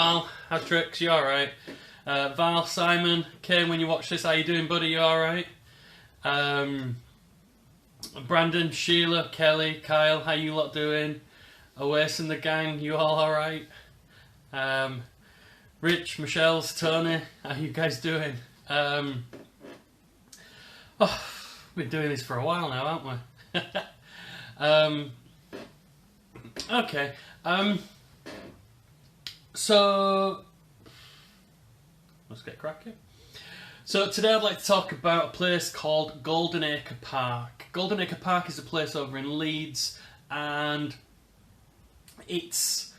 Val, Hatrix, you alright? Val, Simon, Kane, when you watch this, how you doing, buddy? You alright? Um, Brandon, Sheila, Kelly, Kyle, how you lot doing? Oasis and the gang, you all alright? Um, Rich, Michelle's, Tony, how you guys doing? Oh, we've been doing this for a while now, haven't we? um, okay. So let's get cracking. So today I'd like to talk about a place called Golden Acre Park. Golden Acre Park is a place over in Leeds, and it's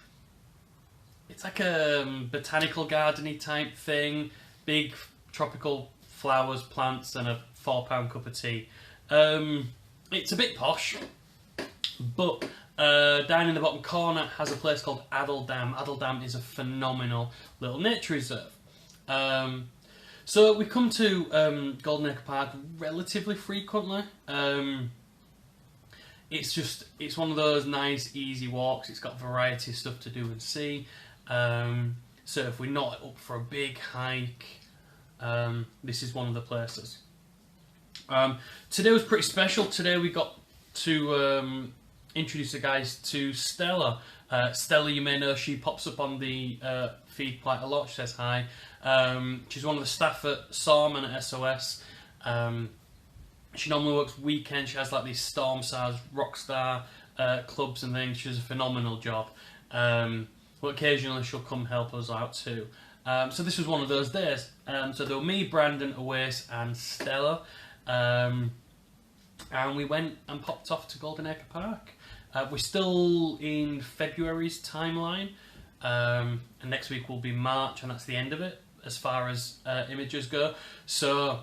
like a botanical gardeny type thing. Big tropical flowers, plants, and a £4 cup of tea. It's a bit posh, but down in the bottom corner has a place called Addle Dam. Addle Dam is a phenomenal little nature reserve. So we come to Golden Acre Park relatively frequently. It's one of those nice, easy walks. It's got a variety of stuff to do and see. So if we're not up for a big hike, this is one of the places. Today was pretty special. Today we got to introduce the guys to Stella. Stella, you may know, she pops up on the feed quite a lot. She says hi. She's one of the staff at Storm at SOS. She normally works weekends. She has like these Storm Stars, Rockstar clubs and things. She does a phenomenal job. But occasionally she'll come help us out too. So this was one of those days. So there were me, Brandon, Oasis and Stella. And we went and popped off to Golden Acre Park. We're still in February's timeline, and next week will be March, and that's the end of it as far as images go. So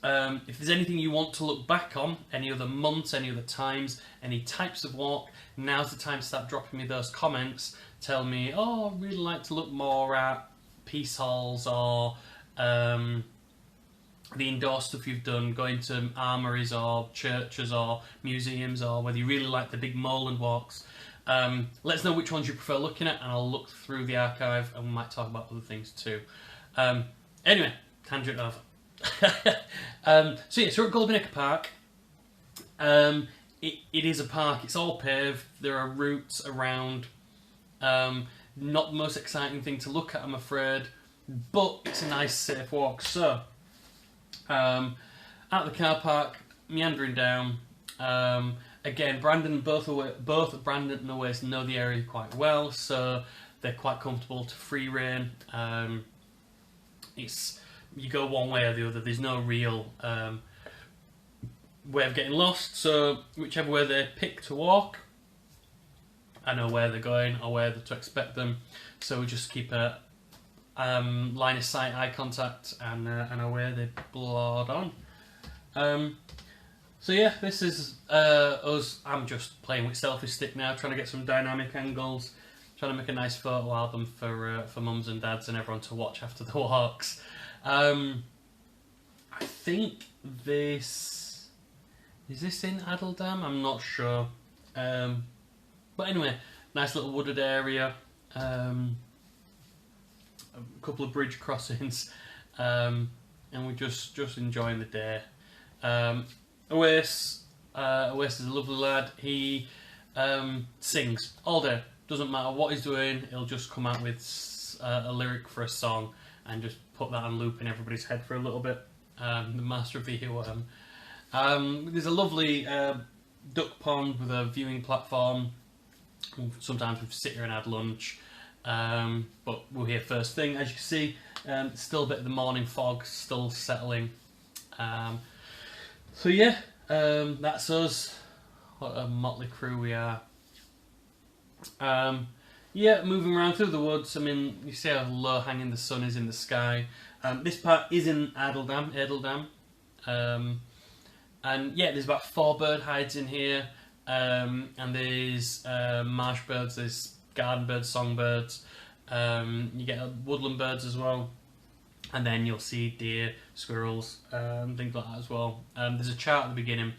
if there's anything you want to look back on, any other months, any other times, any types of walk, now's the time to start dropping me those comments. Tell me, oh, I'd really like to look more at peace halls or the indoor stuff you've done, going to armories or churches or museums, or whether you really like the big moorland walks. Let us know which ones you prefer looking at, and I'll look through the archive and we might talk about other things too. Anyway, tangent over. So we're at Golden Acre Park. It is a park, it's all paved, there are routes around. Not the most exciting thing to look at, I'm afraid, but it's a nice safe walk. So at the car park, meandering down. Again, both Brandon and Oasis know the area quite well, so they're quite comfortable to free rein. You go one way or the other. There's no real way of getting lost. So whichever way they pick to walk, I know where they're going or where to expect them. So we just keep a line of sight, eye contact, and away they plod on. So yeah, this is us. I'm just playing with selfie stick now, trying to get some dynamic angles, trying to make a nice photo album for mums and dads and everyone to watch after the walks. I think this is this in Addle Dam. I'm not sure, but anyway, nice little wooded area. A couple of bridge crossings, and we're just enjoying the day. Oasis is a lovely lad. He sings all day. Doesn't matter what he's doing, he'll just come out with a lyric for a song and just put that on loop in everybody's head for a little bit. The master of the earworm. There's a lovely duck pond with a viewing platform. Sometimes we sit here and had lunch. But we're here first thing, as you can see. Still a bit of the morning fog still settling. So yeah, that's us. What a motley crew we are. Yeah, moving around through the woods. I mean, you see how low hanging the sun is in the sky. This part is in Addle Dam. And yeah, there's about 4 bird hides in here. And there's marsh birds, there's garden birds, songbirds. You get woodland birds as well. And then you'll see deer, squirrels, things like that as well. There's a chart at the beginning.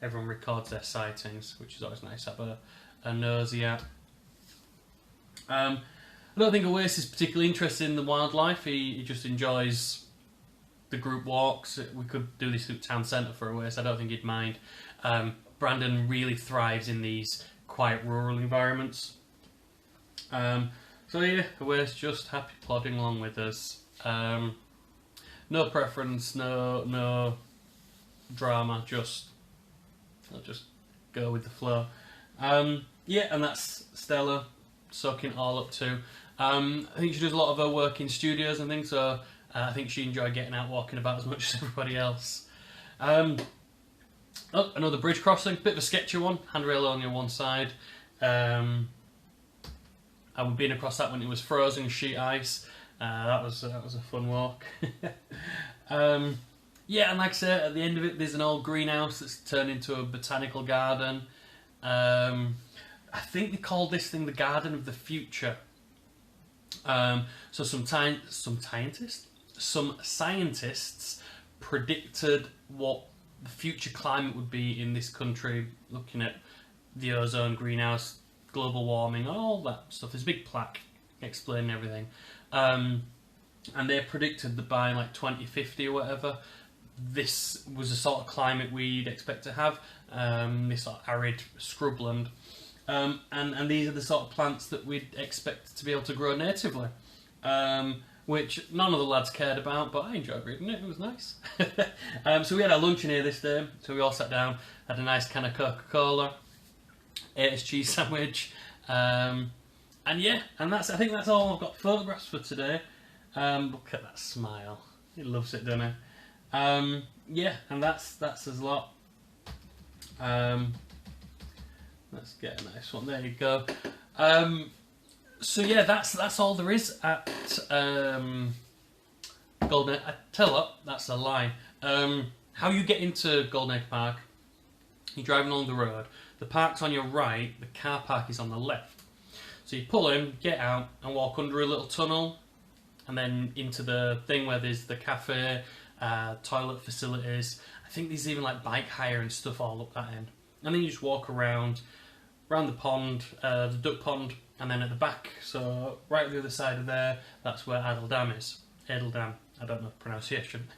Everyone records their sightings, which is always nice to have a nosy at. I don't think Oasis is particularly interested in the wildlife. He just enjoys the group walks. We could do this at town centre for Oasis. I don't think he'd mind. Brandon really thrives in these quiet rural environments. So yeah, Oasis just happy plodding along with us. No preference, no drama. Just I'll just go with the flow. Yeah, and that's Stella soaking it all up too. I think she does a lot of her work in studios and things, so I think she enjoyed getting out walking about as much as everybody else. Oh, another bridge crossing, bit of a sketchy one, handrail only on one side. I've been across that when it was frozen sheet ice. That was a fun walk. Yeah, and like I said, at the end of it, there's an old greenhouse that's turned into a botanical garden. I think they called this thing the Garden of the Future. So some scientists predicted what the future climate would be in this country, looking at the ozone, greenhouse, global warming, all that stuff. There's a big plaque explaining everything. And they predicted that by like 2050 or whatever, this was the sort of climate we'd expect to have, this sort of arid scrubland. And these are the sort of plants that we'd expect to be able to grow natively, which none of the lads cared about, but I enjoyed reading it. It was nice. So we had our luncheon here this day, so we all sat down, had a nice can of Coca-Cola, ate a cheese sandwich, and yeah, and I think that's all I've got photographs for today. Look at that smile. He loves it, doesn't he? Yeah, and that's us a lot. Let's get a nice one. There you go. So yeah, that's all there is at Golden. I tell you what, that's a lie. How you get into Golden Acre Park? You're driving along the road. The park's on your right. The car park is on the left. So you pull in, get out, and walk under a little tunnel, and then into the thing where there's the cafe, toilet facilities. I think there's even like bike hire and stuff all up that end. And then you just walk around the pond, the duck pond, and then at the back, so right at the other side of there, that's where Idle Dam is. Idle Dam, I don't know the pronunciation.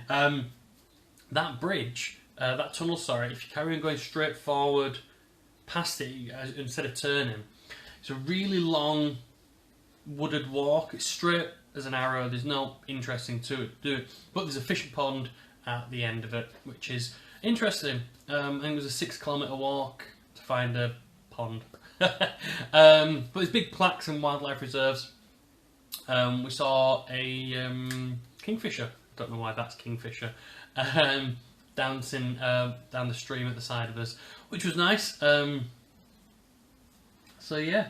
That bridge, that tunnel, sorry, if you carry on going straight forward past it, instead of turning, it's a really long wooded walk. It's straight as an arrow, there's no interesting to it, but there's a fishing pond at the end of it, which is interesting. I think it was a 6 kilometre walk to find a pond. But there's big plaques and wildlife reserves. We saw a kingfisher, don't know why that's kingfisher, dancing down the stream at the side of us, which was nice. So yeah,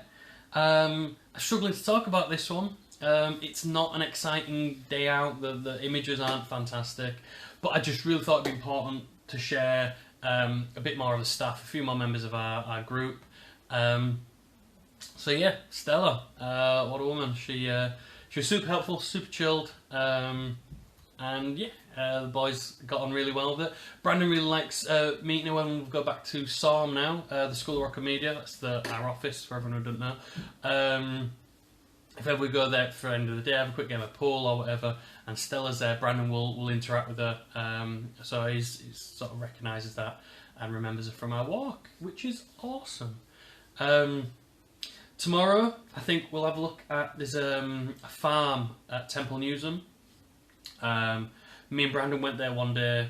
I'm struggling to talk about this one. It's not an exciting day out, the images aren't fantastic, but I just really thought it'd be important to share a bit more of the staff, a few more members of our group. So yeah, Stella, what a woman. She was super helpful, super chilled, and yeah, the boys got on really well with it. Brandon really likes meeting her when we go back to SORM now, the School of Rock and Media. That's our office for everyone who doesn't know. If ever we go there for the end of the day, have a quick game of pool or whatever, and Stella's there, Brandon will interact with her. So he's sort of recognises that and remembers her from our walk, which is awesome. Tomorrow, I think we'll have a look at, there's a farm at Temple Newsham. Me and Brandon went there one day.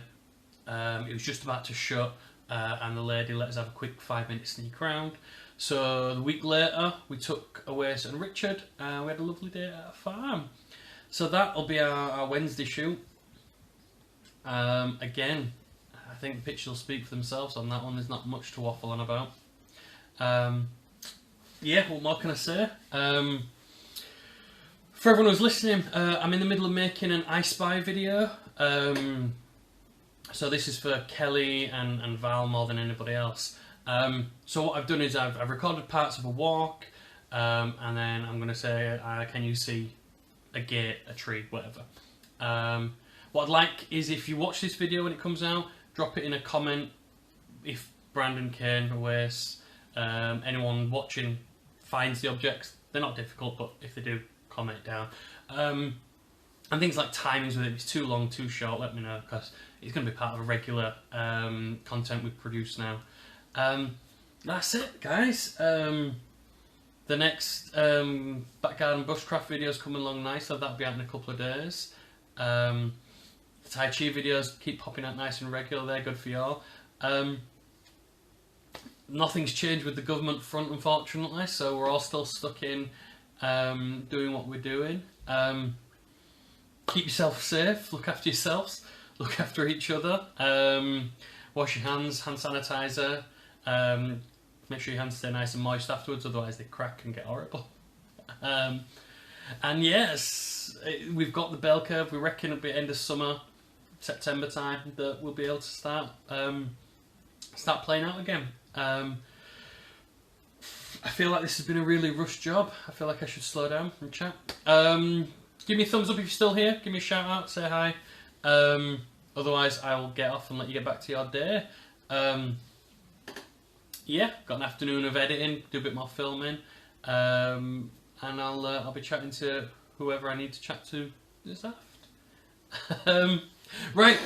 It was just about to shut, and the lady let us have a quick 5-minute sneak round. So the week later, we took Oasis and Richard, and we had a lovely day at a farm. So that'll be our Wednesday shoot. Again, I think the pictures will speak for themselves on that one. There's not much to waffle on about. Yeah, what more can I say? For everyone who's listening, I'm in the middle of making an I Spy video. So this is for Kelly and Val more than anybody else. So what I've done is I've recorded parts of a walk, and then I'm going to say, can you see a gate, a tree, whatever. What I'd like is if you watch this video when it comes out, drop it in a comment if Brandon, Kane, Oasis, anyone watching finds the objects They're not difficult, but if they do, comment it down. And things like timings with it, if it's too long, too short, let me know, because it's going to be part of a regular content we produce now. That's it, guys. The next back garden bushcraft videos coming along nicely. That'll be out in a couple of days. The Tai Chi videos keep popping out nice and regular. They're good for y'all. Nothing's changed with the government front, unfortunately, so we're all still stuck in doing what we're doing. Keep yourself safe, look after yourselves, look after each other, wash your hands, hand sanitizer, make sure your hands stay nice and moist afterwards, otherwise they crack and get horrible. And yes, we've got the bell curve. We reckon it'll be end of summer, September time, that we'll be able to start playing out again. I feel like this has been a really rushed job. I feel like I should slow down and chat. Give me a thumbs up if you're still here. Give me a shout out, say hi. Otherwise, I will get off and let you get back to your day. Yeah, got an afternoon of editing, do a bit more filming, and I'll be chatting to whoever I need to chat to this after. Right.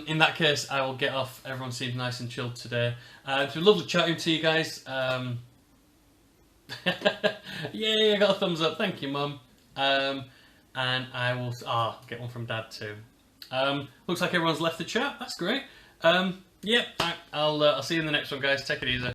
In that case, I will get off. Everyone seems nice and chilled today. It's been lovely chatting to you guys. Yay, I got a thumbs up. Thank you, Mum. And I will get one from Dad too. Looks like everyone's left the chat. That's great. Yeah, I'll see you in the next one, guys. Take it easy.